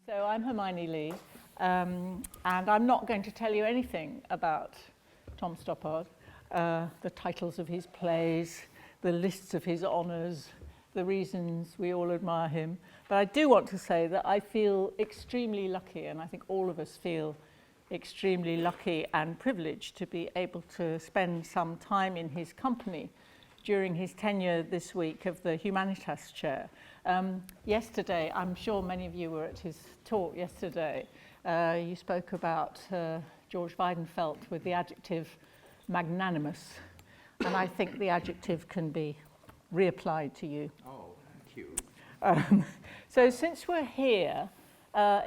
So I'm Hermione Lee, and I'm not going to tell you anything about Tom Stoppard, the titles of his plays, the lists of his honours, the reasons we all admire him. But I do want to say that I feel extremely lucky, and I think all of us feel extremely lucky and privileged to be able to spend some time in his company during his tenure this week of the Humanitas chair. Yesterday, I'm sure many of you were at his talk yesterday, you spoke about George Weidenfeld with the adjective magnanimous, and I think the adjective can be reapplied to you. Oh, thank you. So since we're here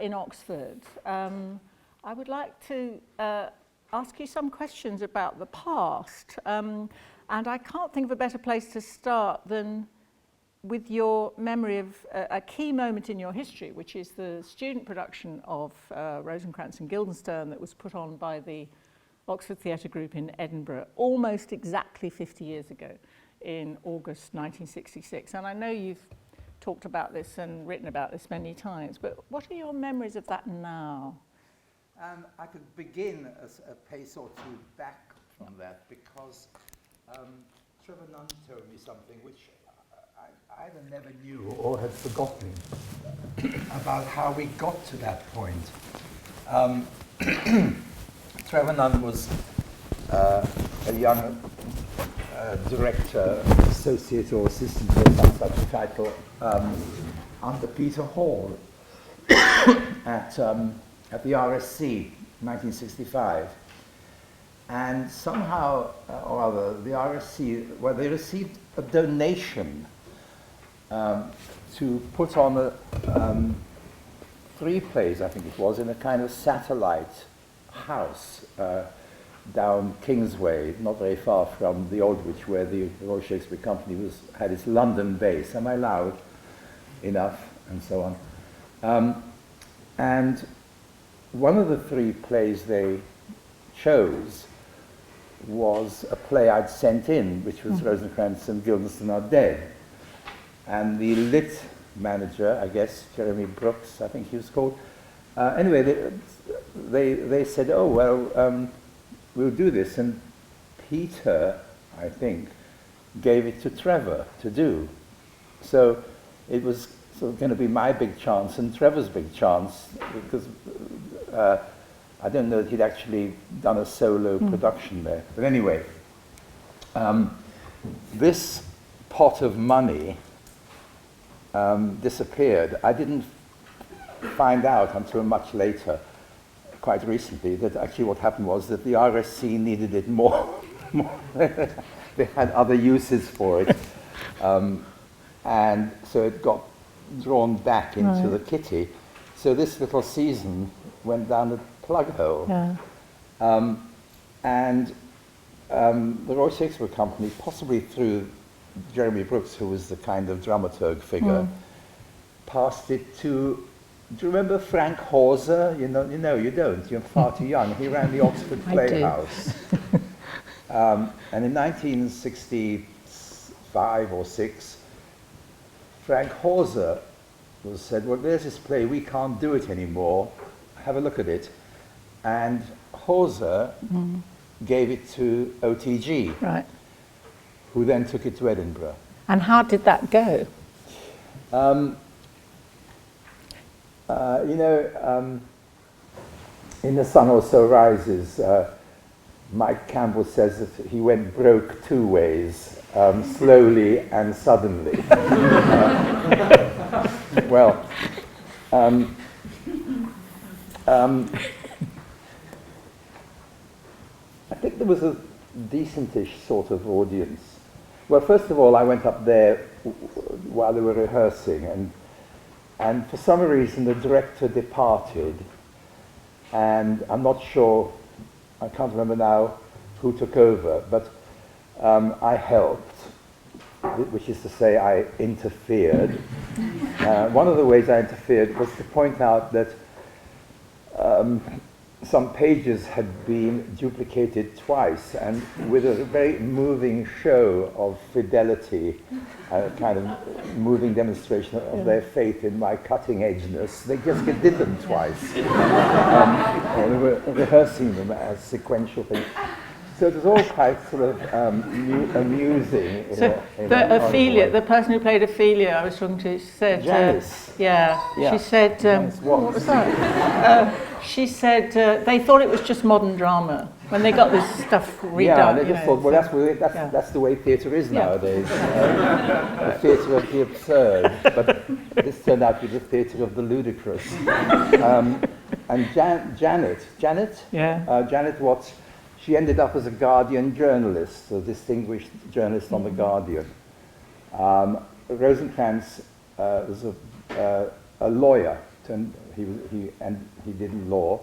in Oxford, I would like to ask you some questions about the past. And I can't think of a better place to start than with your memory of a key moment in your history, which is the student production of Rosencrantz and Guildenstern that was put on by the Oxford Theatre Group in Edinburgh almost exactly 50 years ago in August 1966. And I know you've talked about this and written about this many times, but what are your memories of that now? I could begin a pace or two back from that because Trevor Nunn told me something which I either never knew or had forgotten about how we got to that point. Trevor Nunn was a young director, associate or assistant or some such a title under Peter Hall at the RSC, 1965. And somehow or other, the RSC, well, they received a donation to put on 3 plays, I think it was, in a kind of satellite house down Kingsway, not very far from the Aldwych, where the Royal Shakespeare Company had its London base. Am I loud enough? And so on. And one of the 3 plays they chose was a play I'd sent in, which was Rosencrantz and Guildenstern Are Dead. And the lit manager, I guess, Jeremy Brooks, I think he was called, anyway, they said, oh, well, we'll do this. And Peter, I think, gave it to Trevor to do. So it was sort of going to be my big chance and Trevor's big chance, because I don't know that he'd actually done a solo production there. But anyway, this pot of money disappeared. I didn't find out until much later, quite recently, that actually what happened was that the RSC needed it more. They had other uses for it. And so it got drawn back into the kitty. So this little season went down the plug hole. Yeah. And the Royal Shakespeare Company, possibly through Jeremy Brooks, who was the kind of dramaturg figure, passed it to, do you remember Frank Hawser? You know, you don't. You're far too young. He ran the Oxford Playhouse. And in 1965 or 6, Frank Hawser said, well, there's this play, we can't do it anymore. Have a look at it. And Hawser gave it to OTG, Right. who then took it to Edinburgh. And how did that go? In The Sun Also Rises, Mike Campbell says that he went broke 2 ways, slowly and suddenly. Well, I think there was a decentish sort of audience. Well, first of all, I went up there while they were rehearsing, and for some reason the director departed, and I'm not sure, I can't remember now who took over, but I helped, which is to say I interfered. One of the ways I interfered was to point out that some pages had been duplicated twice, and with a very moving show of fidelity, a kind of moving demonstration of their faith in my cutting edgeness, they just did them twice. Or they were rehearsing them as sequential things. So it was all quite sort of amusing. Ophelia, the person who played Ophelia, I was talking to, said... Janice. She said... what was that? She said they thought it was just modern drama when they got this stuff redone. Yeah, they just thought, well, that's the way theatre is nowadays. The theatre of the absurd, but this turned out to be the theatre of the ludicrous. And Janet Watts, she ended up as a Guardian journalist, a distinguished journalist on the Guardian. Rosencrantz was a lawyer. He did law,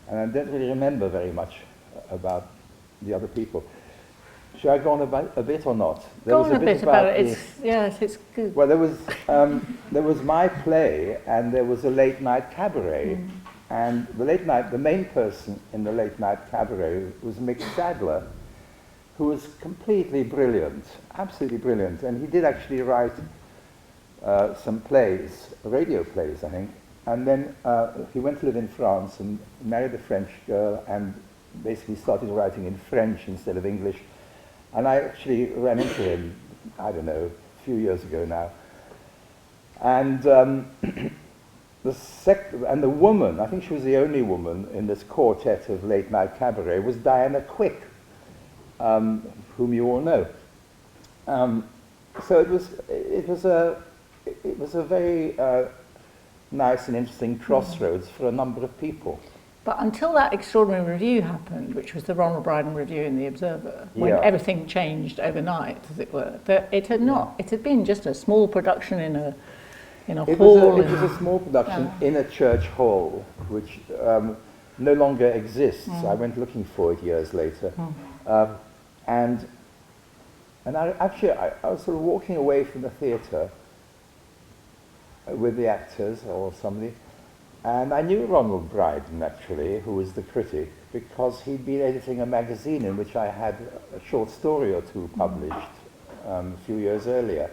and I don't really remember very much about the other people. Should I go on a bit or not? Go on a bit about it. It's good. Well, there was my play, and there was a late night cabaret, and the main person in the late night cabaret was Mick Sadler, who was completely brilliant, absolutely brilliant, and he did actually write some plays, radio plays, I think. And then he went to live in France and married a French girl and basically started writing in French instead of English. And I actually ran into him, I don't know, a few years ago now. And the woman, I think she was the only woman in this quartet of late night cabaret, was Diana Quick, whom you all know. So it was a very nice and interesting crossroads for a number of people. But until that extraordinary review happened, which was the Ronald Brydon review in The Observer, when everything changed overnight, as it were, it had been just a small production in a hall. It was a small production in a church hall, which no longer exists. I went looking for it years later. And I was sort of walking away from the theatre with the actors or somebody, and I knew Ronald Brydon actually, who was the critic, because he'd been editing a magazine in which I had a short story or two published a few years earlier.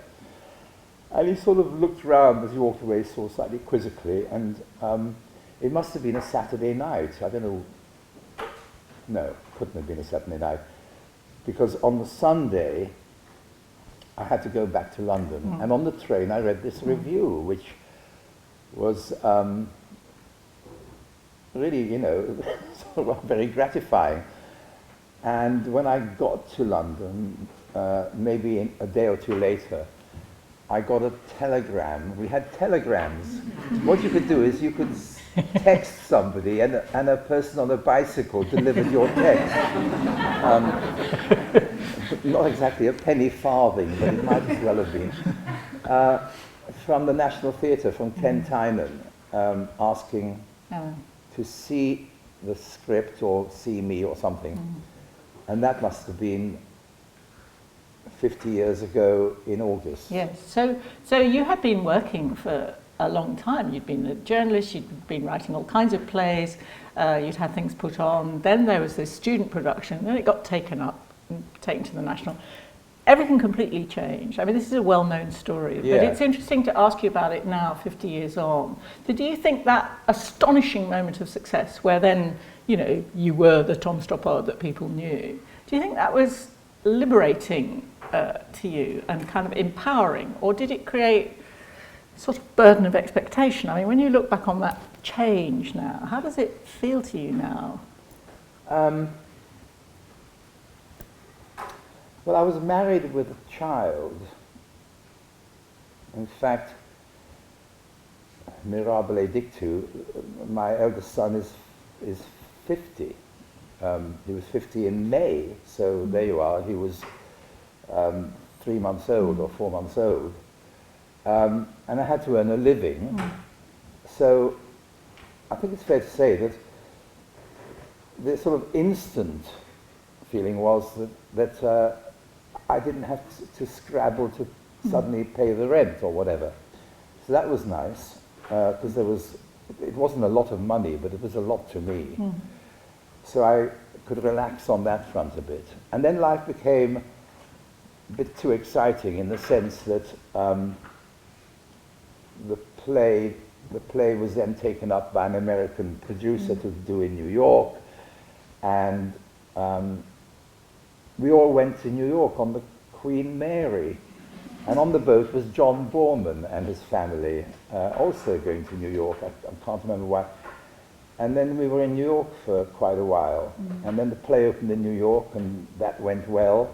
And he sort of looked round as he walked away, sort of slightly quizzically, and it must have been a Saturday night. I don't know. No, it couldn't have been a Saturday night, because on the Sunday I had to go back to London, and on the train I read this review, which was really, sort of very gratifying. And when I got to London, maybe a day or two later, I got a telegram. We had telegrams. What you could do is you could text somebody, and a person on a bicycle delivered your text. Not exactly a penny farthing, but it might as well have been. From the National Theatre, from Ken Tynan, asking to see the script or see me or something. And that must have been 50 years ago in August. Yes, so you had been working for a long time. You'd been a journalist, you'd been writing all kinds of plays, you'd had things put on. Then there was this student production, then it got taken up and taken to the National. Everything completely changed. I mean, this is a well-known story, but it's interesting to ask you about it now, 50 years on. So do you think that astonishing moment of success, where then, you were the Tom Stoppard that people knew, do you think that was liberating to you and kind of empowering, or did it create sort of burden of expectation? I mean, when you look back on that change now, how does it feel to you now? Well, I was married with a child. In fact, mirabile dictu, my eldest son is 50. He was 50 in May, so there you are. He was 3 months old or 4 months old. And I had to earn a living. So I think it's fair to say that the sort of instant feeling was that I didn't have to scrabble to suddenly pay the rent or whatever. So that was nice, because it wasn't a lot of money, but it was a lot to me. So I could relax on that front a bit. And then life became a bit too exciting in the sense that the play was then taken up by an American producer to do in New York, and we all went to New York on the Queen Mary, and on the boat was John Borman and his family, also going to New York. I can't remember why. And then we were in New York for quite a while, and then the play opened in New York, and that went well.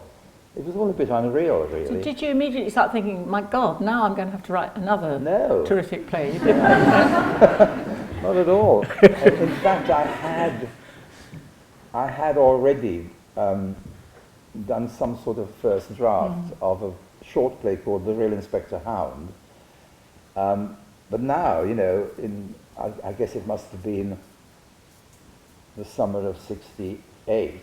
It was all a bit unreal, really. So did you immediately start thinking, my God, now I'm going to have to write another terrific play? You didn't? Not at all. In fact, I had already done some sort of first draft of a short play called The Real Inspector Hound. But now, you know, I guess it must have been the summer of '68.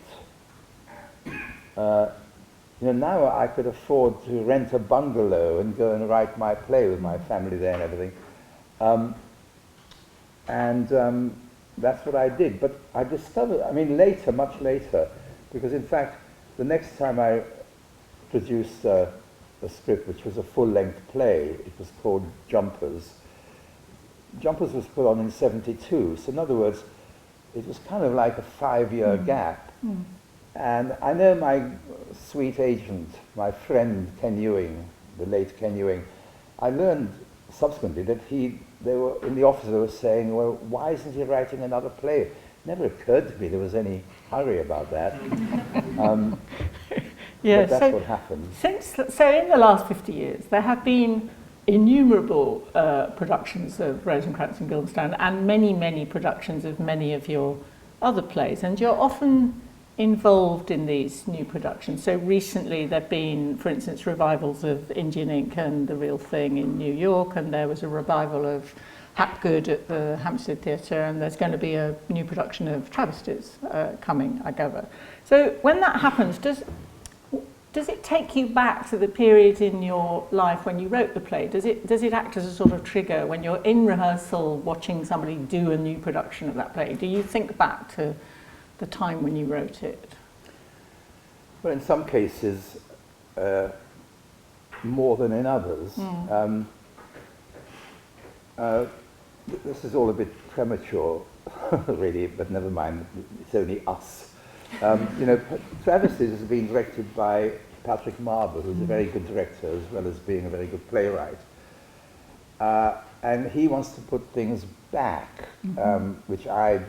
You know, now I could afford to rent a bungalow and go and write my play with my family there and everything. That's what I did. But I discovered, I mean, later, much later, because in fact, the next time I produced a script, which was a full-length play, it was called Jumpers. Jumpers was put on in '72, so in other words, it was kind of like a 5-year gap. And I know my sweet agent, my friend Ken Ewing, the late Ken Ewing, I learned subsequently that they were in the office, they were saying, well, why isn't he writing another play? It never occurred to me there was any hurry about that. Yeah, but that's what happened. So in the last 50 years, there have been innumerable productions of Rosencrantz and Guildenstern, and many, many productions of many of your other plays, and you're often involved in these new productions. So recently there have been, for instance, revivals of Indian Ink and The Real Thing in New York, and there was a revival of Hapgood at the Hampstead Theatre, and there's going to be a new production of Travesties coming, I gather. So when that happens, does it take you back to the period in your life when you wrote the play? Does it act as a sort of trigger when you're in rehearsal watching somebody do a new production of that play? Do you think back to the time when you wrote it? Well, in some cases, more than in others. This is all a bit premature, really, but never mind, it's only us. You know, Travesties has been directed by Patrick Marber, who's a very good director as well as being a very good playwright. And he wants to put things back, which I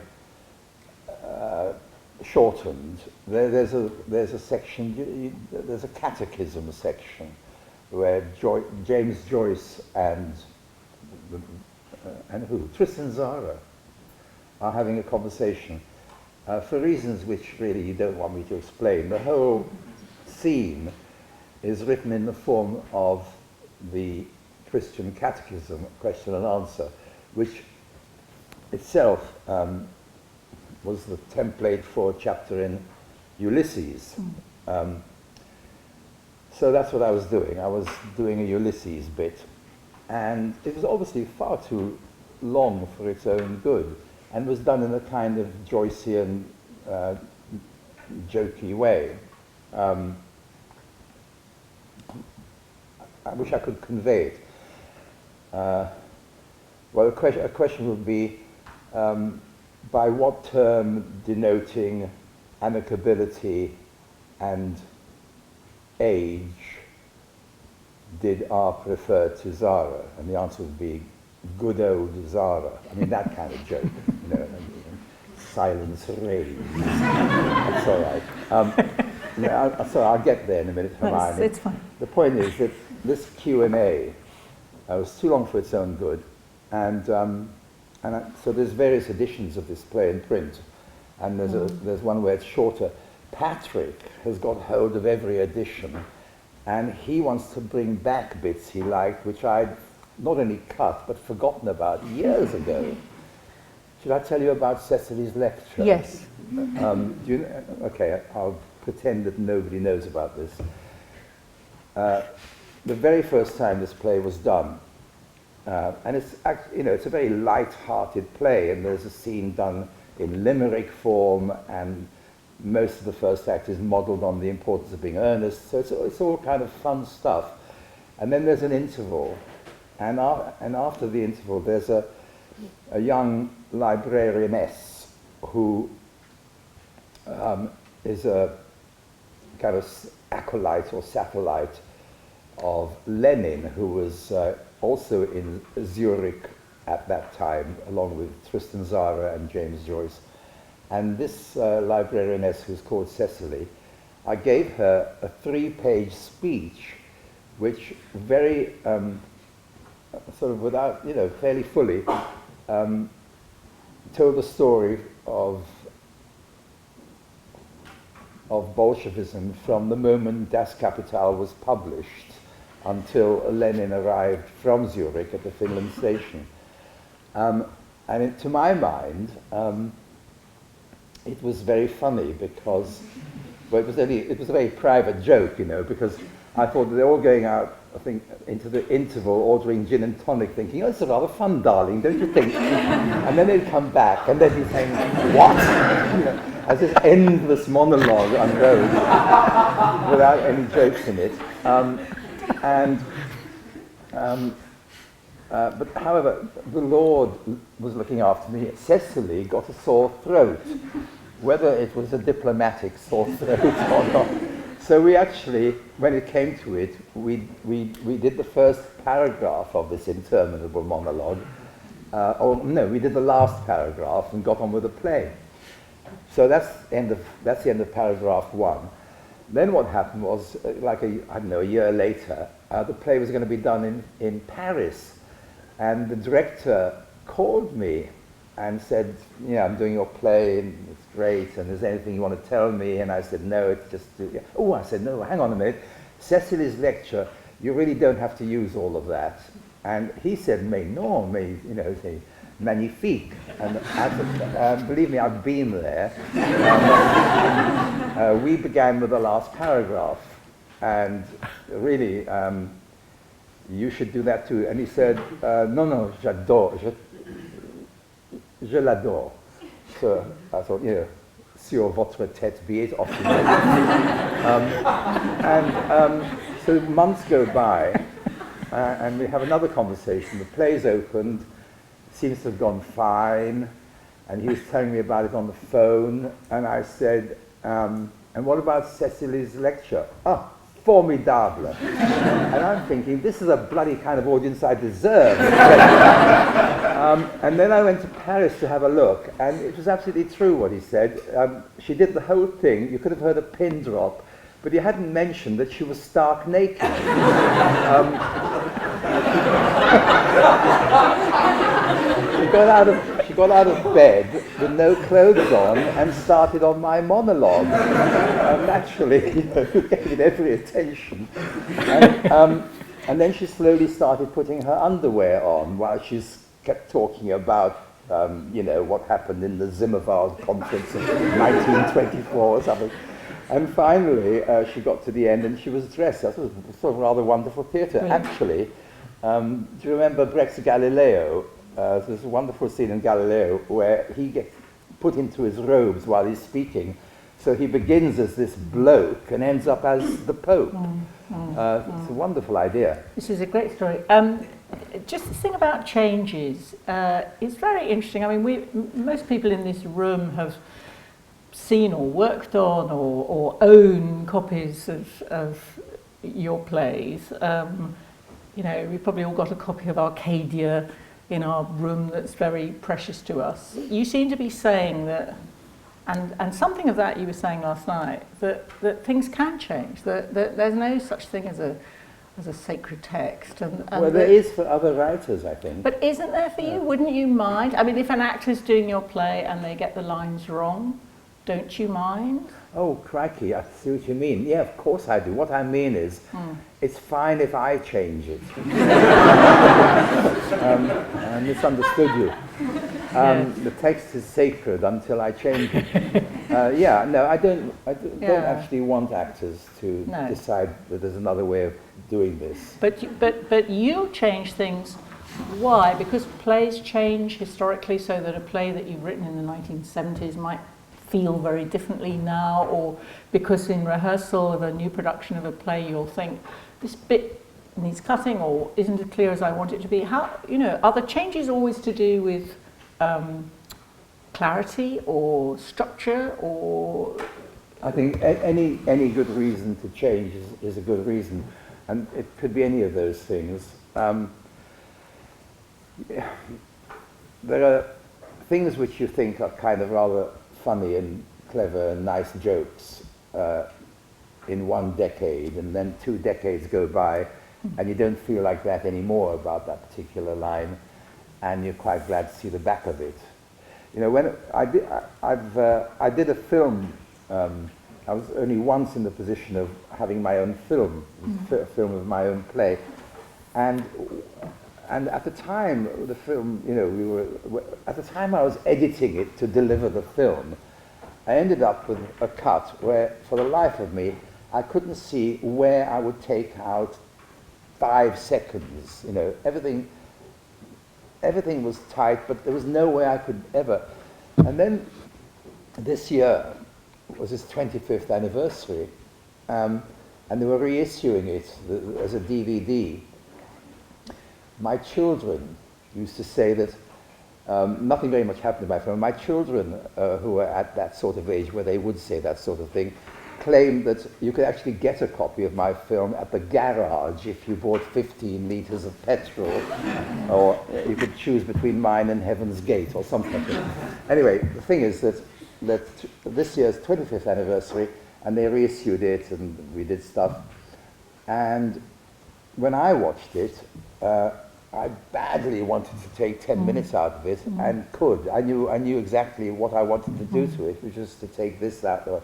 shortened. There's a section, there's a catechism section where James Joyce and Tristan Zara are having a conversation for reasons which really you don't want me to explain. The whole scene is written in the form of the Christian Catechism, question and answer, which itself was the template for a chapter in Ulysses. So that's what I was doing. I was doing a Ulysses bit, and it was obviously far too long for its own good, and was done in a kind of Joycean, jokey way. I wish I could convey it. Well, a question would be, by what term denoting amicability and age did R refer to Zara? And the answer would be good old Zara. I mean, that kind of joke, you know, silence reigns. That's all right. So I'll get there in a minute, Hermione. It's fine. The point is that this Q&A was too long for its own good, and so there's various editions of this play in print, and there's one where it's shorter. Patrick has got hold of every edition, and he wants to bring back bits he liked, which I'd not only cut, but forgotten about years ago. Should I tell you about Cecily's lecture? Yes. Okay, I'll pretend that nobody knows about this. The very first time this play was done, and it's a very light-hearted play, and there's a scene done in limerick form, and most of the first act is modelled on the importance of being earnest. So it's all kind of fun stuff. And then there's an interval, and after the interval there's a young librarianess who is a kind of acolyte or satellite of Lenin, who was also in Zurich at that time, along with Tristan Tzara and James Joyce. And this librarianess, who's called Cecily, I gave her a 3-page speech, which very sort of without, fairly fully, told the story of Bolshevism from the moment Das Kapital was published until Lenin arrived from Zurich at the Finland station. To my mind, it was very funny because, well, it was a very private joke, because I thought they're all going out, I think, into the interval, ordering gin and tonic, thinking, oh, it's a rather fun, darling, don't you think? And then they'd come back, and they'd be saying, what? As this endless monologue unrolled, without any jokes in it. But however, the Lord was looking after me. Cecily got a sore throat, whether it was a diplomatic sore throat or not. So we actually, when it came to it, we did the first paragraph of this interminable monologue. We did the last paragraph and got on with the play. So that's the end of paragraph 1. Then what happened was, a year later, the play was going to be done in Paris. And the director called me and said, I'm doing your play, and it's great, and is there anything you want to tell me? And I said, no, it's just... I said, no, hang on a minute. Cecily's lecture, you really don't have to use all of that. And he said, mais non, c'est magnifique. And I said, believe me, I've been there. We began with the last paragraph, and really, you should do that too. And he said, non, j'adore, je l'adore. So I thought, sur votre tête be it optimised. So months go by, and we have another conversation. The play's opened, seems to have gone fine, and he was telling me about it on the phone, and I said, and what about Cecily's lecture? Ah, formidable. And I'm thinking, this is a bloody kind of audience I deserve. And then I went to Paris to have a look, and it was absolutely true what he said. She did the whole thing. You could have heard a pin drop, but he hadn't mentioned that she was stark naked. She got out of bed with no clothes on and started on my monologue. Naturally, getting every attention. And then she slowly started putting her underwear on while she kept talking about, what happened in the Zimmerwald conference of 1924 or something. And finally, she got to the end and she was dressed. That was sort of rather wonderful theatre. Brilliant. Actually, do you remember Brecht's Galileo? There's a wonderful scene in Galileo where he gets put into his robes while he's speaking. So he begins as this bloke and ends up as the Pope. It's a wonderful idea. This is a great story. Just the thing about changes, it's very interesting. I mean, most people in this room have seen or worked on or own copies of your plays. We've probably all got a copy of Arcadia in our room that's very precious to us. You seem to be saying that, and something of that you were saying last night, that things can change, that there's no such thing as a sacred text. And well, there is for other writers, I think. But isn't there for you? Wouldn't you mind? I mean, if an actor's doing your play and they get the lines wrong, don't you mind? Oh, crikey, I see what you mean. Yeah, of course I do. What I mean is, it's fine if I change it. I misunderstood you. Yes. The text is sacred until I change it. I don't actually want actors to decide that there's another way of doing this. But you change things Why? Because plays change historically, so that a play that you've written in the 1970s might feel very differently now, or because in rehearsal of a new production of a play you'll think this bit needs cutting or isn't as clear as I want it to be. How, are the changes always to do with clarity or structure, or? I think any good reason to change is a good reason, and it could be any of those things. There are things which you think are kind of rather funny and clever and nice jokes in one decade, and then 2 decades go by and you don't feel like that anymore about that particular line, and you're quite glad to see the back of it. When I did a film, I was only once in the position of having my own film, a film of my own play, and at the time, the film, at the time I was editing it to deliver the film, I ended up with a cut where, for the life of me, I couldn't see where I would take out 5 seconds. Everything was tight, but there was no way I could ever. And then this year was his 25th anniversary, and they were reissuing it as a DVD. My children used to say that nothing very much happened to my film. My children, who were at that sort of age where they would say that sort of thing, claimed that you could actually get a copy of my film at the garage if you bought 15 litres of petrol, or you could choose between mine and Heaven's Gate or something like that. Anyway, the thing is that this year's 25th anniversary, and they reissued it, and we did stuff. And when I watched it, I badly wanted to take 10 minutes out of it, and could. I knew exactly what I wanted to do to it, which was to take this, that, or...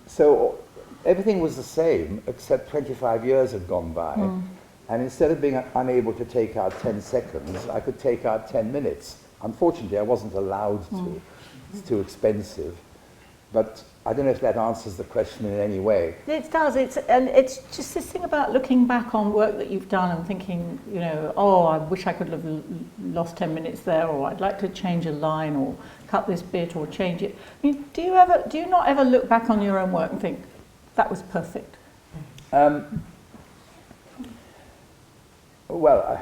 So everything was the same, except 25 years had gone by, and instead of being unable to take out 10 seconds, I could take out 10 minutes. Unfortunately, I wasn't allowed to. It's too expensive. But I don't know if that answers the question in any way. It does. It's just this thing about looking back on work that you've done and thinking, I wish I could have lost 10 minutes there, or I'd like to change a line, or cut this bit, or change it. I mean, do you not ever look back on your own work and think that was perfect? Well,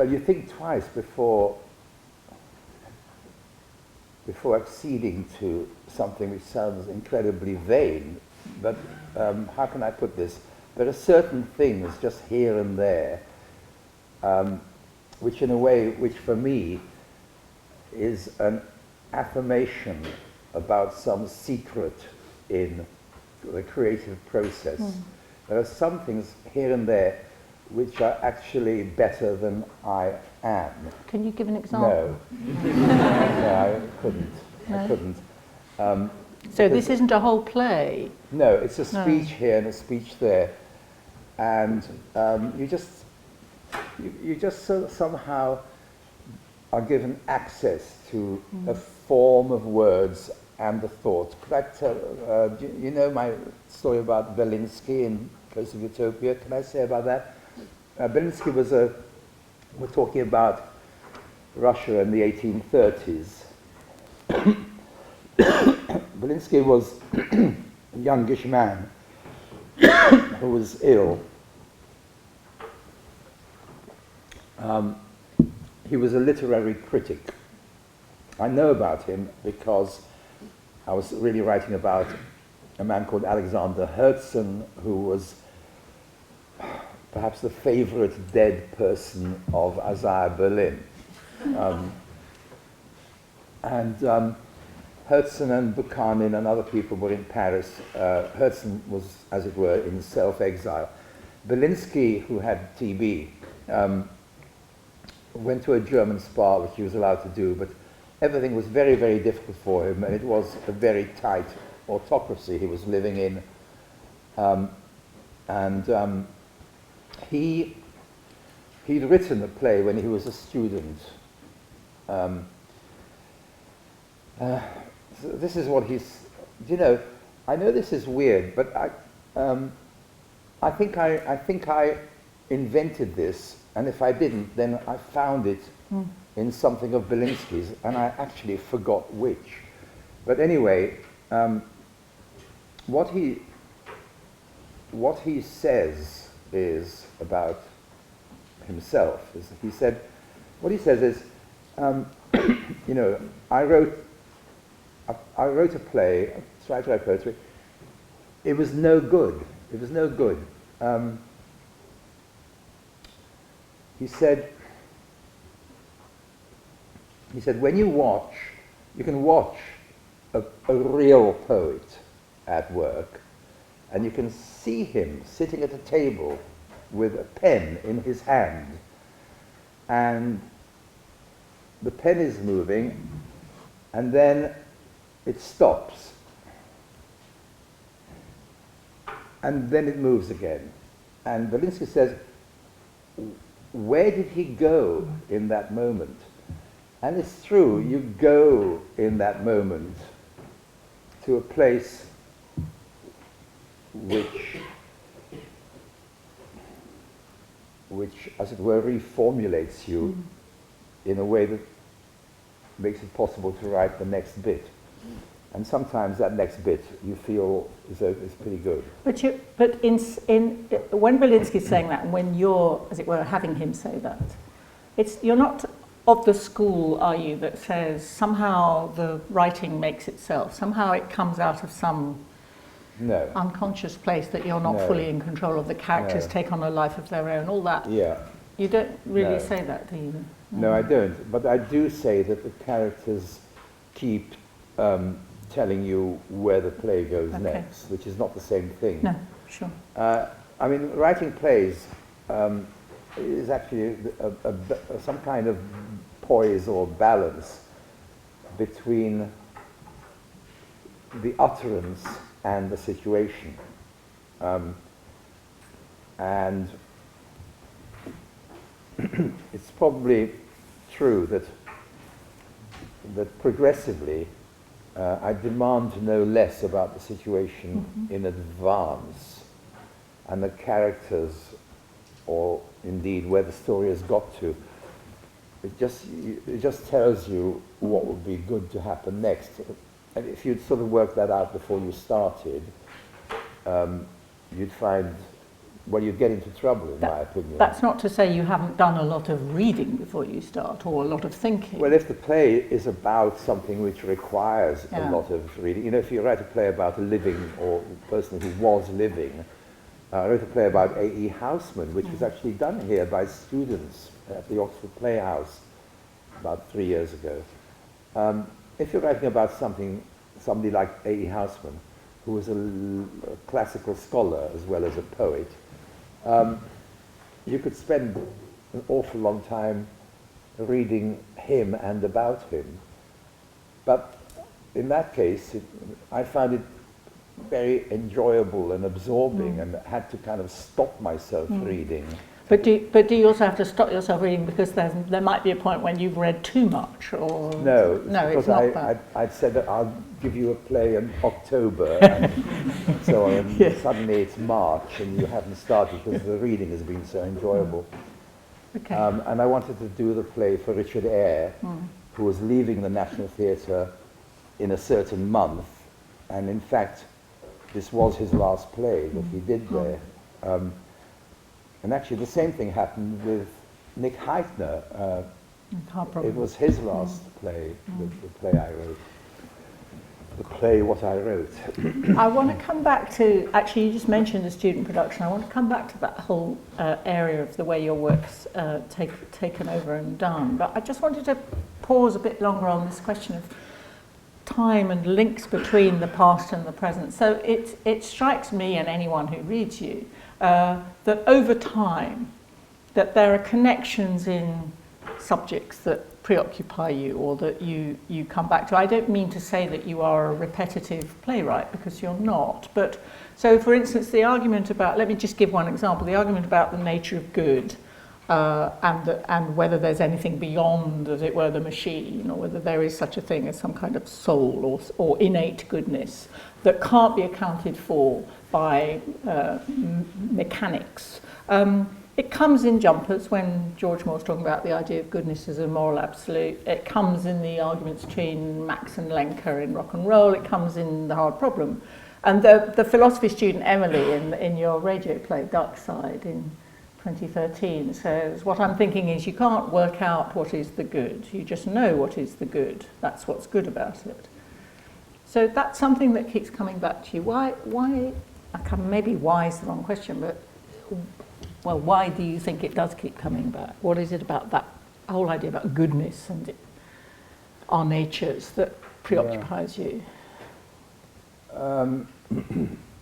you think twice before acceding to something which sounds incredibly vain, but how can I put this? There are certain things just here and there, which in a way, which for me is an affirmation about some secret in the creative process. There are some things here and there which are actually better than I am. Can you give an example? No, I couldn't. No? I couldn't. So this isn't a whole play? No, it's a speech here and a speech there, and you just somehow are given access to a form of words and the thought. Could I tell? You know my story about Belinsky in Place of Utopia? Can I say about that? Belinsky was we're talking about Russia in the 1830s. Belinsky was a youngish man who was ill. He was a literary critic. I know about him because I was really writing about a man called Alexander Herzen, who was perhaps the favorite dead person of Isaiah Berlin. Herzen and Bukhanin and other people were in Paris. Herzen was, as it were, in self-exile. Belinsky, who had TB, went to a German spa, which he was allowed to do, but everything was very, very difficult for him, and it was a very tight autocracy he was living in. He'd written a play when he was a student. So this is what he's... I know this is weird, but I think I invented this, and if I didn't, then I found it in something of Belinsky's, and I actually forgot which. But anyway, what he says is about himself. What he says is, you know, I wrote a play, tried to write poetry. It was no good. It was no good. He said, when you can watch a real poet at work, and you can see him sitting at a table with a pen in his hand, and the pen is moving, and then it stops, and then it moves again. And Belinsky says, where did he go in that moment? And it's true, you go in that moment to a place which, as it were, reformulates you in a way that makes it possible to write the next bit. And sometimes that next bit you feel is pretty good. But when Belinsky's saying that, and when you're, as it were, having him say that, you're not of the school, are you, that says somehow the writing makes itself, somehow it comes out of some unconscious place that you're not fully in control of, the characters take on a life of their own, all that. Yeah. You don't really say that, do you? No, I don't. But I do say that the characters keep telling you where the play goes next, which is not the same thing. No, sure. I mean, writing plays is actually some kind of poise or balance between the utterance and the situation. And it's probably true that progressively I demand to know less about the situation in advance, and the characters, or indeed where the story has got to. It just tells you what would be good to happen next. And if you'd sort of worked that out before you started, you'd find, well, you'd get into trouble, in my opinion. That's not to say you haven't done a lot of reading before you start, or a lot of thinking. Well, if the play is about something which requires a lot of reading, you know, if you write a play about a living or person who was living, I wrote a play about A.E. Housman, which was actually done here by students at the Oxford Playhouse about 3 years ago. If you're writing about somebody like A.E. Housman, who was a classical scholar as well as a poet, you could spend an awful long time reading him and about him. But in that case, I found it very enjoyable and absorbing, and had to kind of stop myself reading. But do you also have to stop yourself reading because there might be a point when you've read too much? Or no, it's not that. I'd said that I'll give you a play in October, and so on, and suddenly it's March and you haven't started because the reading has been so enjoyable. Okay. And I wanted to do the play for Richard Eyre, who was leaving the National Theatre in a certain month, and in fact this was his last play that he did there. And actually the same thing happened with Nick Heitner. It was his last play, the play I wrote. The play What I Wrote. I want to come back to, actually you just mentioned the student production, I want to come back to that whole area of the way your work's taken over and done. But I just wanted to pause a bit longer on this question of time and links between the past and the present. So it strikes me and anyone who reads you that over time that there are connections in subjects that preoccupy you or that you come back to. I don't mean to say that you are a repetitive playwright, because you're not. But so, for instance, the argument about, let me just give one example, the argument about the nature of good and whether there's anything beyond, as it were, the machine, or whether there is such a thing as some kind of soul or innate goodness that can't be accounted for by mechanics. It comes in Jumpers when George Moore's talking about the idea of goodness as a moral absolute. It comes in the arguments between Max and Lenker in Rock and Roll. It comes in The Hard Problem. And the philosophy student Emily in your radio play Dark Side in 2013 says, what I'm thinking is you can't work out what is the good. You just know what is the good. That's what's good about it. So that's something that keeps coming back to you. Why maybe why is the wrong question, but well, why do you think it does keep coming back? What is it about that whole idea about goodness and our natures that preoccupies you?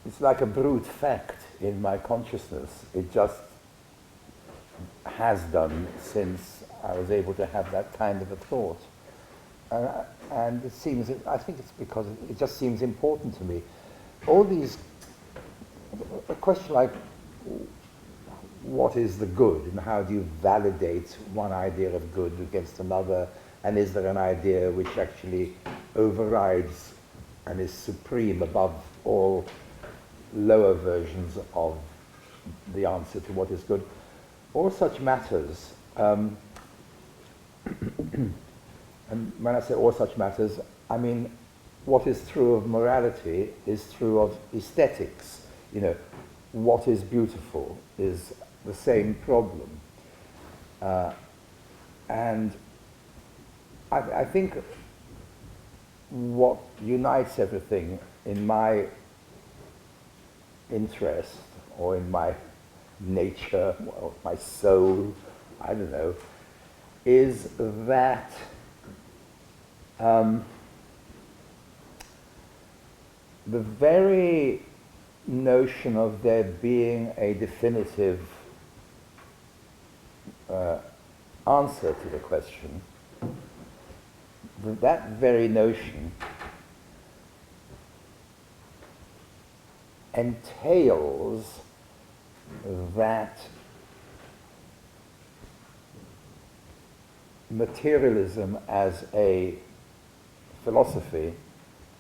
It's like a brute fact in my consciousness. It just has done since I was able to have that kind of a thought. And it seems, I think it's because it just seems important to me. All these, a question like, what is the good, and how do you validate one idea of good against another, and is there an idea which actually overrides and is supreme above all lower versions of the answer to what is good? All such matters, and when I say all such matters, I mean what is true of morality is true of aesthetics. You know, what is beautiful is the same problem. And I think what unites everything in my interest or in my nature or my soul, I don't know, is that the very notion of there being a definitive answer to the question, that very notion entails that materialism as a philosophy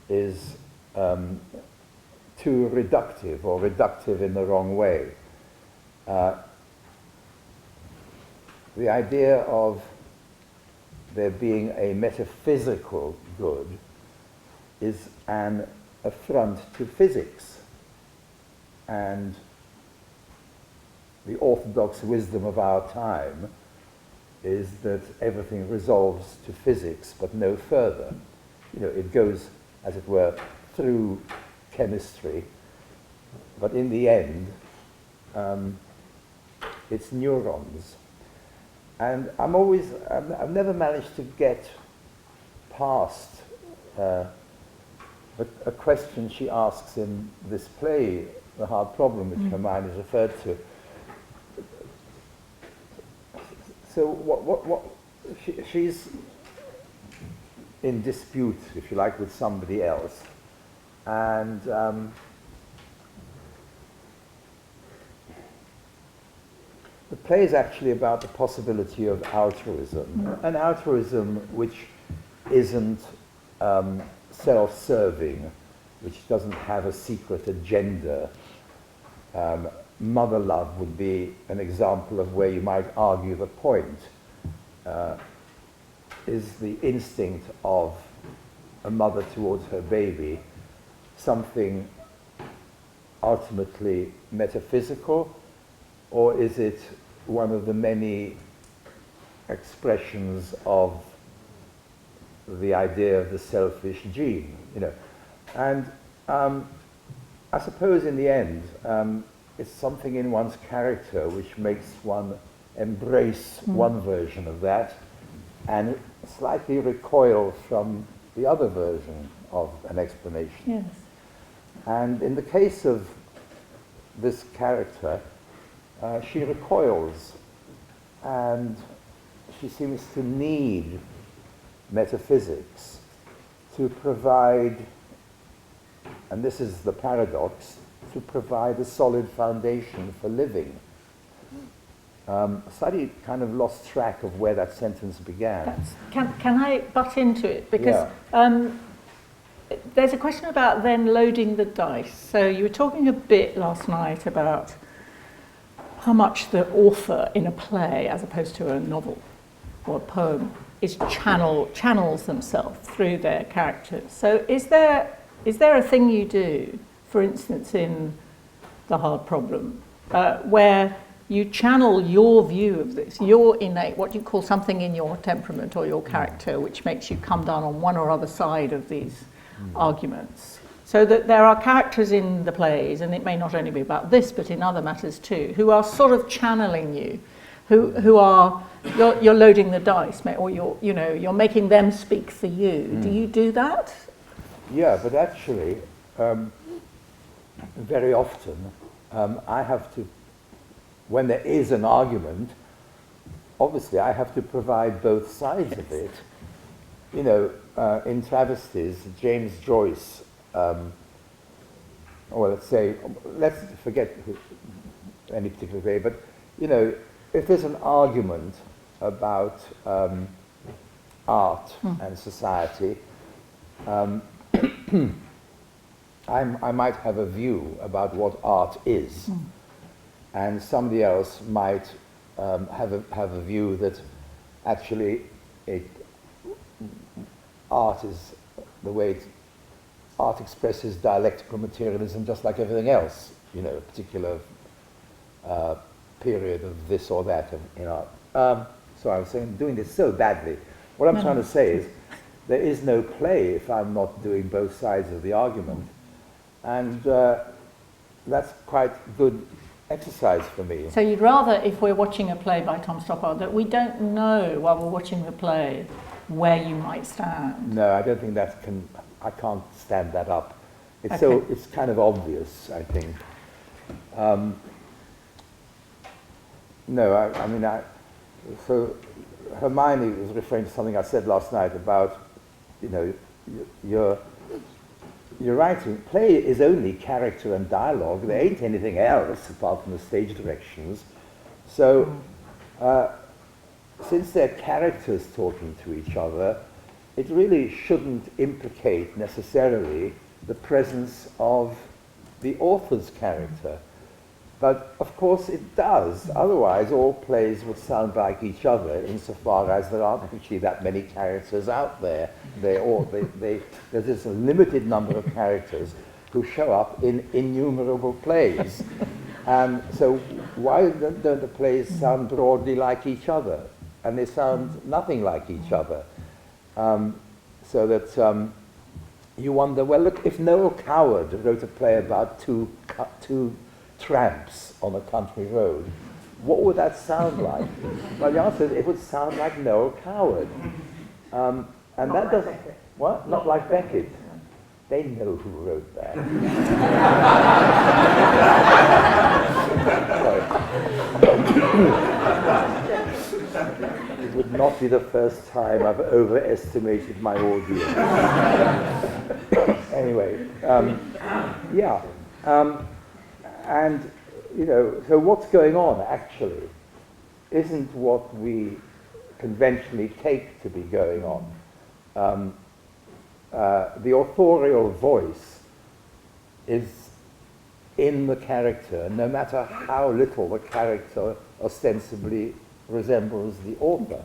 is too reductive, or reductive in the wrong way. The idea of there being a metaphysical good is an affront to physics, and the orthodox wisdom of our time is that everything resolves to physics but no further. You know, it goes, as it were, through chemistry, but in the end it's neurons. And I've never managed to get past a question she asks in this play, The Hard Problem, which Hermione has referred to. So she's in dispute, if you like, with somebody else. And the play is actually about the possibility of altruism, an altruism which isn't self-serving, which doesn't have a secret agenda. Mother love would be an example of where you might argue the point. Is the instinct of a mother towards her baby something ultimately metaphysical, or is it one of the many expressions of the idea of the selfish gene, you know? And I suppose in the end, it's something in one's character which makes one embrace one version of that and slightly recoil from the other version of an explanation. Yes. And in the case of this character, she recoils, and she seems to need metaphysics to provide, and this is the paradox, to provide a solid foundation for living. Slightly kind of lost track of where that sentence began. Can I butt into it? Because there's a question about then loading the dice. So you were talking a bit last night about how much the author in a play, as opposed to a novel or a poem, channels themselves through their characters. So is there a thing you do, for instance, in The Hard Problem, where you channel your view of this, your innate, what you call something in your temperament or your character, which makes you come down on one or other side of these arguments? So that there are characters in the plays, and it may not only be about this, but in other matters too, who are sort of channeling you, who are, you're loading the dice, or you're making them speak for you. Do you do that? Yeah, but actually, very often, I have to, when there is an argument, obviously I have to provide both sides of it. You know, in travesties, James Joyce, or let's forget any particular way, but, you know, if there's an argument about art and society, I might have a view about what art is, and somebody else might have a view that actually art is the way art expresses dialectical materialism, just like everything else. You know, a particular period of this or that in art. So I was saying, doing this so badly. What I'm trying to say is, there is no play if I'm not doing both sides of the argument. And that's quite good exercise for me. So you'd rather, if we're watching a play by Tom Stoppard, that we don't know while we're watching the play where you might stand? No, I don't think I can't stand that up. It's kind of obvious, I think. So Hermione was referring to something I said last night about, you know, your writing. Play is only character and dialogue. There ain't anything else apart from the stage directions. So, since they're characters talking to each other, it really shouldn't implicate necessarily the presence of the author's character. But of course it does. Otherwise, all plays would sound like each other, insofar as there aren't actually that many characters out there. There's this limited number of characters who show up in innumerable plays. So why don't the plays sound broadly like each other? And they sound nothing like each other. So that you wonder, well, look, if Noel Coward wrote a play about two tramps on a country road, what would that sound like? Well, the answer is it would sound like Noel Coward. And not that doesn't... Beckett. What? Not like Beckett. They know who wrote that. It would not be the first time I've overestimated my audience. Anyway, yeah. And, you know, so what's going on, actually, isn't what we conventionally take to be going on. The authorial voice is in the character, no matter how little the character ostensibly resembles the author.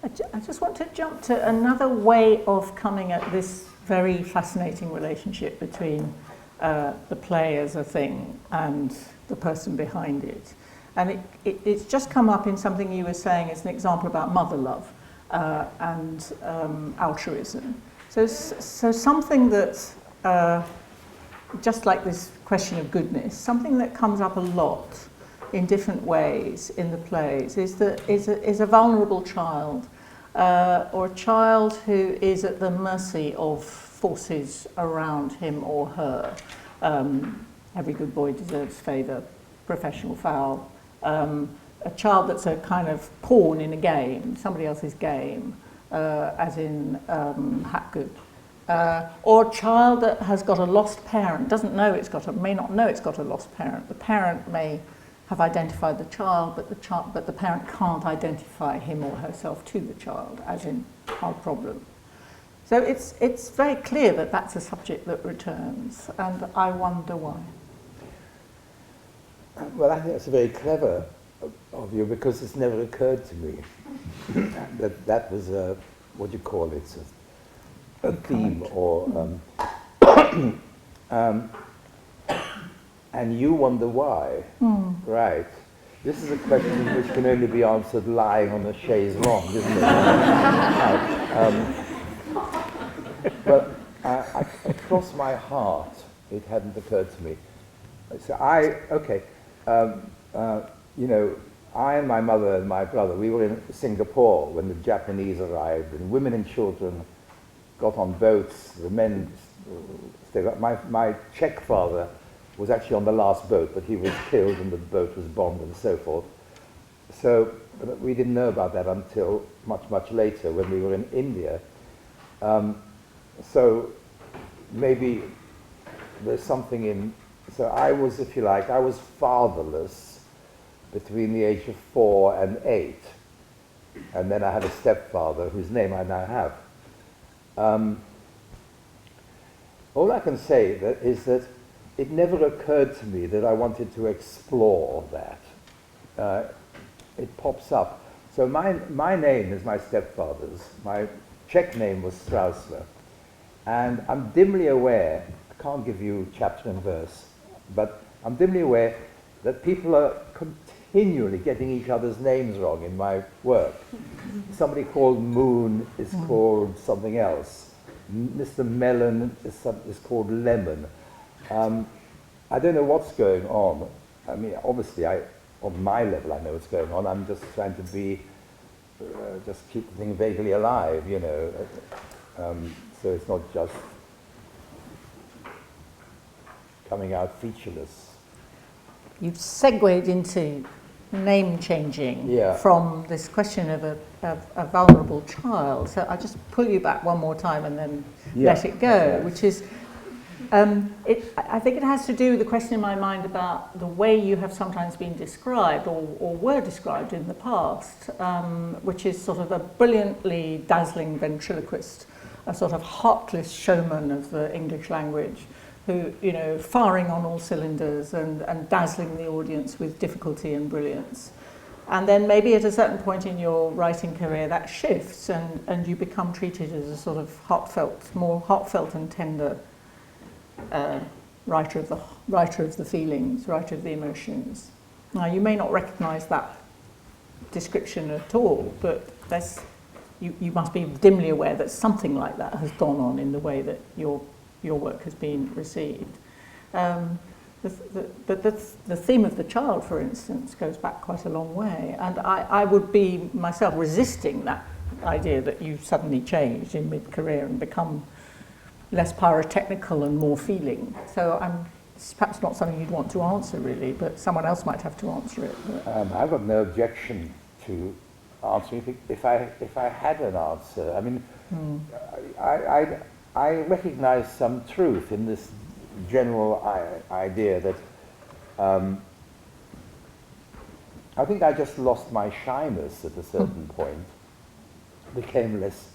I just want to jump to another way of coming at this very fascinating relationship between the play as a thing and the person behind it. And it's just come up in something you were saying as an example about mother love and altruism. So something that, just like this question of goodness, something that comes up a lot in different ways in the plays is a vulnerable child, or a child who is at the mercy of forces around him or her. Every good boy deserves favour, professional foul. A child that's a kind of pawn in a game, somebody else's game, as in Hapgood. Or a child that has got a lost parent, may not know it's got a lost parent. The parent may have identified the child, but the parent can't identify him or herself to the child, as in Hard Problem. So it's very clear that that's a subject that returns, and I wonder why. Well, I think that's very clever of you, because it's never occurred to me that was a, what do you call it, a theme, or and you wonder why, right? This is a question which can only be answered lying on a chaise longue, isn't it? But across my heart, it hadn't occurred to me. So you know, I and my mother and my brother, we were in Singapore when the Japanese arrived, and women and children got on boats. The men stayed. My Czech father was actually on the last boat, but he was killed and the boat was bombed and so forth. So we didn't know about that until much, much later when we were in India. So maybe there's something in... So I was, if you like, I was fatherless between the age of 4 and 8. And then I had a stepfather whose name I now have. All I can say is that it never occurred to me that I wanted to explore that. It pops up. So my name is my stepfather's. My Czech name was Strausler. And I'm dimly aware, I can't give you chapter and verse, but I'm dimly aware that people are continually getting each other's names wrong in my work. Somebody called Moon is called something else. Mr. Melon is called Lemon. I don't know what's going on. I mean, obviously, on my level, I know what's going on. I'm just trying to be, just keep the thing vaguely alive, you know. So it's not just coming out featureless. You've segued into name changing from this question of a vulnerable child. So I'll just pull you back one more time and then let it go, which is, I think it has to do with the question in my mind about the way you have sometimes been described or were described in the past, which is sort of a brilliantly dazzling ventriloquist, a sort of heartless showman of the English language, who, you know, firing on all cylinders and dazzling the audience with difficulty and brilliance. And then maybe at a certain point in your writing career that shifts and you become treated as a sort of more heartfelt and tender writer of the feelings, writer of the emotions. Now, you may not recognise that description at all, but you must be dimly aware that something like that has gone on in the way that your work has been received. But the theme of the child, for instance, goes back quite a long way. And I would be myself resisting that idea that you suddenly changed in mid-career and become less pyrotechnical and more feeling. So it's perhaps not something you'd want to answer, really, but someone else might have to answer it. I've got no objection to answering if I had an answer. I mean, I recognize some truth in this general idea that I think I just lost my shyness at a certain point, became less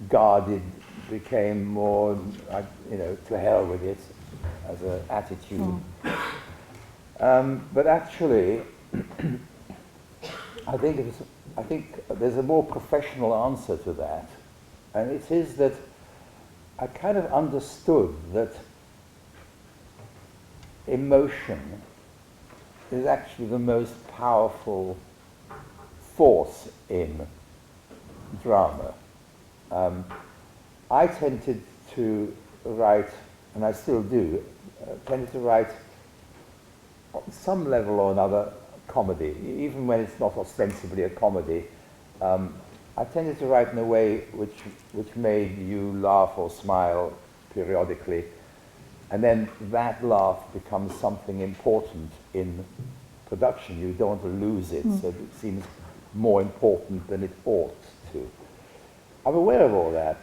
guarded, became more, to hell with it as an attitude. But actually, I think there's a more professional answer to that, and it is that I kind of understood that emotion is actually the most powerful force in drama. I tended to write, and I still do, tended to write on some level or another comedy, even when it's not ostensibly a comedy. I tended to write in a way which made you laugh or smile periodically, and then that laugh becomes something important in production. You don't want to lose it, so it seems more important than it ought to. I'm aware of all that,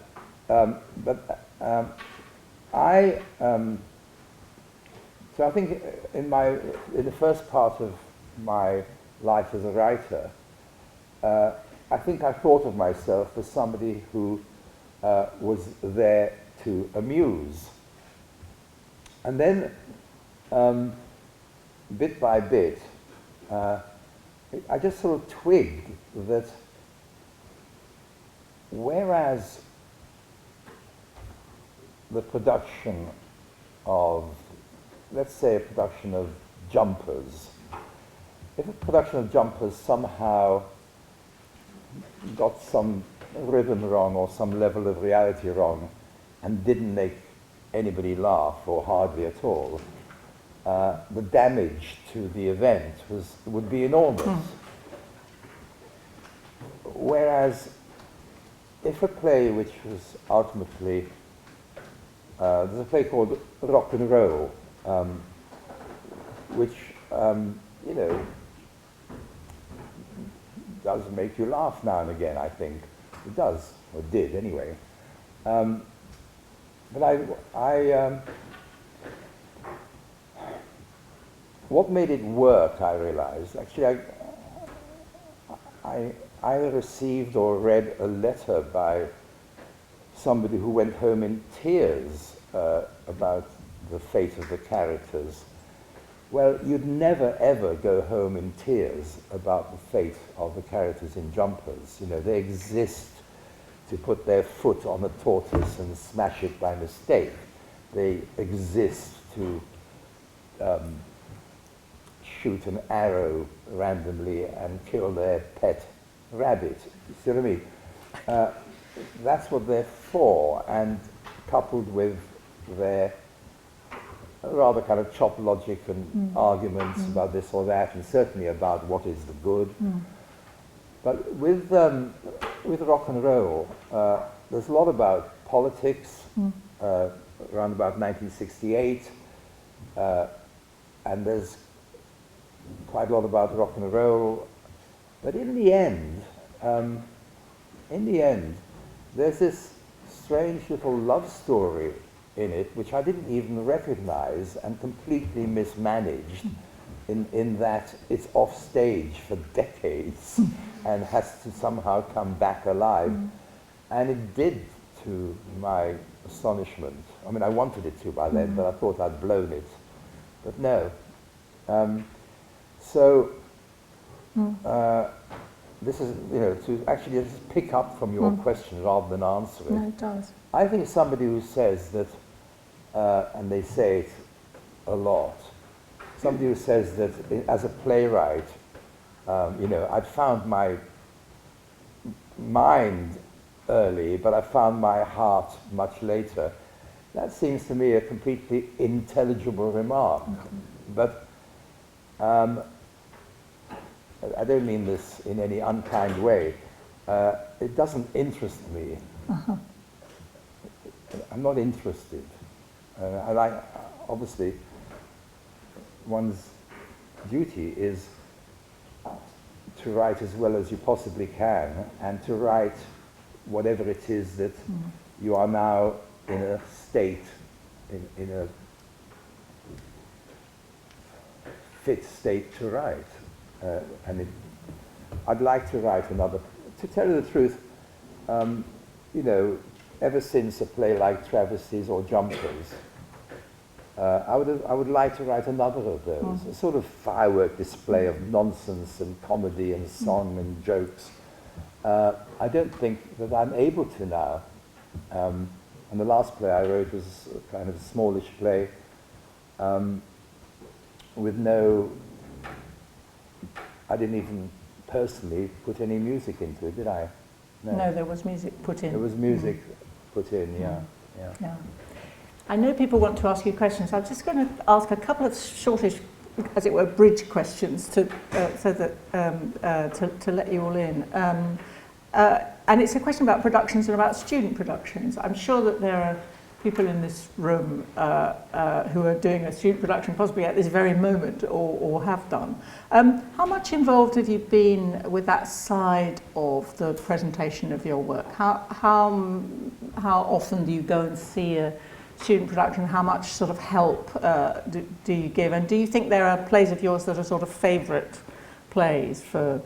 so I think in the first part of my life as a writer, I think I thought of myself as somebody who was there to amuse. And then, bit by bit, I just sort of twigged that whereas the production of, let's say, a production of Jumpers, if a production of Jumpers somehow got some rhythm wrong or some level of reality wrong and didn't make anybody laugh, or hardly at all, the damage to the event would be enormous. Whereas if a play which was ultimately, there's a play called Rock and Roll, which, you know, does make you laugh now and again, I think. It does, or did anyway. But what made it work, I realized, actually I either received or read a letter by somebody who went home in tears about the fate of the characters. Well, you'd never ever go home in tears about the fate of the characters in Jumpers. You know, they exist to put their foot on a tortoise and smash it by mistake. They exist to shoot an arrow randomly and kill their pet rabbit. You see what I mean? That's what they're for, and coupled with their rather kind of chop logic and arguments about this or that, and certainly about what is the good. But with Rock and Roll, there's a lot about politics, around about 1968, and there's quite a lot about rock and roll. But in the end, there's this strange little love story in it, which I didn't even recognize, and completely mismanaged, in that it's off stage for decades and has to somehow come back alive. And it did, to my astonishment. I mean, I wanted it to by then, but I thought I'd blown it. But no. This is, you know, to actually just pick up from your question rather than answer it. No, it does. I think somebody who says that, and they say it a lot, somebody who says that as a playwright, you know, I'd found my mind early, but I found my heart much later. That seems to me a completely intelligible remark. But I don't mean this in any unkind way. It doesn't interest me. I'm not interested. Obviously, one's duty is to write as well as you possibly can, and to write whatever it is that you are now in a state, in a fit state to write. I'd like to write another. To tell you the truth, you know, ever since a play like Travesties or Jumpers, I would like to write another of those, a sort of firework display of nonsense and comedy and song and jokes. I don't think that I'm able to now. And the last play I wrote was a kind of a smallish play with no, I didn't even personally put any music into it, did I? No, there was music put in. There was music put in, yeah. I know people want to ask you questions. I'm just going to ask a couple of shortish, as it were, bridge questions to let you all in. And it's a question about productions and about student productions. I'm sure that there are people in this room who are doing a student production possibly at this very moment or have done. How much involved have you been with that side of the presentation of your work? How often do you go and see a student production? How much sort of help do you give? And do you think there are plays of yours that are sort of favourite plays for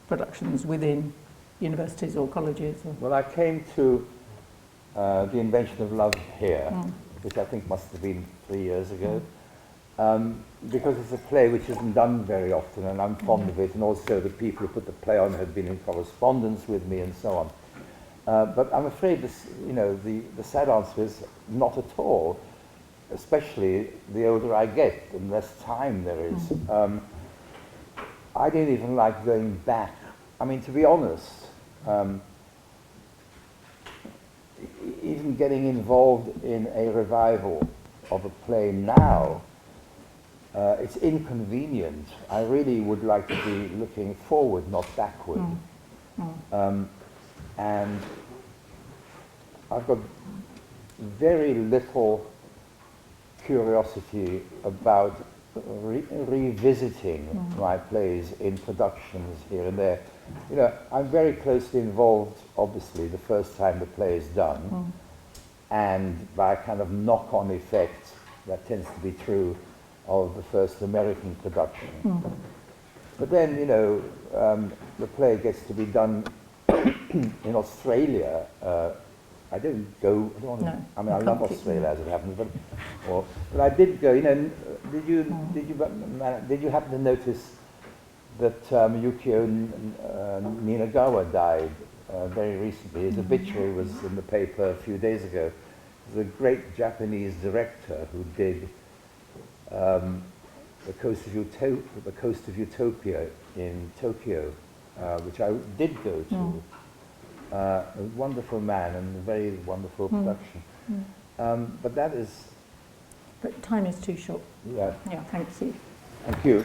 productions within universities or colleges? Well, I came to The Invention of Love Here, which I think must have been 3 years ago, because it's a play which isn't done very often, and I'm fond of it, and also the people who put the play on had been in correspondence with me and so on. But I'm afraid this, the sad answer is not at all, especially the older I get, the less time there is. I don't even like going back. I mean, to be honest, even getting involved in a revival of a play now, it's inconvenient. I really would like to be looking forward, not backward. And I've got very little curiosity about revisiting my plays in productions here and there. I'm very closely involved, obviously, the first time the play is done, and by a kind of knock-on effect, that tends to be true of the first American production. But then, the play gets to be done in Australia. I don't go. I mean, I love Australia as it happens, but I did go. Did you happen to notice that Yukio Ninagawa died very recently? His obituary was in the paper a few days ago. He was a great Japanese director who did the Coast of Utopia in Tokyo, which I did go to. A wonderful man and a very wonderful production. But that is... But time is too short. Yeah. Yeah, thank you. Thank you.